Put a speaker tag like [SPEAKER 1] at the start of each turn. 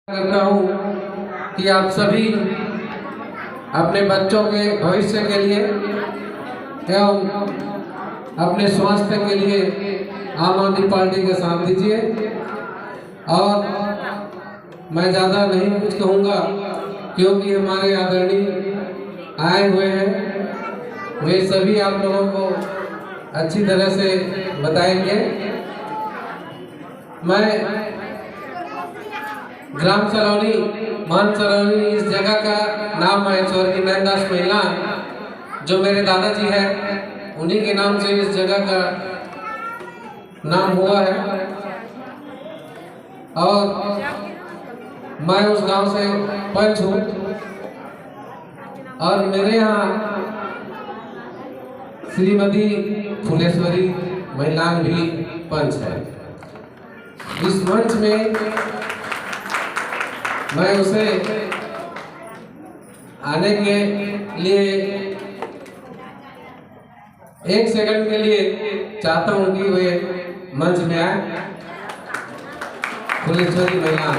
[SPEAKER 1] करता हूँ कि आप सभी अपने बच्चों के भविष्य के लिए एवं अपने स्वास्थ्य के लिए आम आदमी पार्टी का साथ दीजिए। और मैं ज़्यादा नहीं कुछ कहूँगा क्योंकि हमारे आदरणीय आए हुए हैं, वे सभी आप लोगों को अच्छी तरह से बताएंगे। मैं ग्राम सलौनी मान सलौनी इस जगह का नाम है स्वर्गीय नैनदास महिला जो मेरे दादाजी हैं, उन्हीं के नाम से इस जगह का नाम हुआ है। और मैं उस गांव से पंच हूँ और मेरे यहाँ श्रीमती फुलेश्वरी महिला भी पंच है। इस मंच में मैं उसे आने के लिए एक सेकंड के लिए चाहता हूं कि वे मंच में आए। फुलेश्वरी महिला।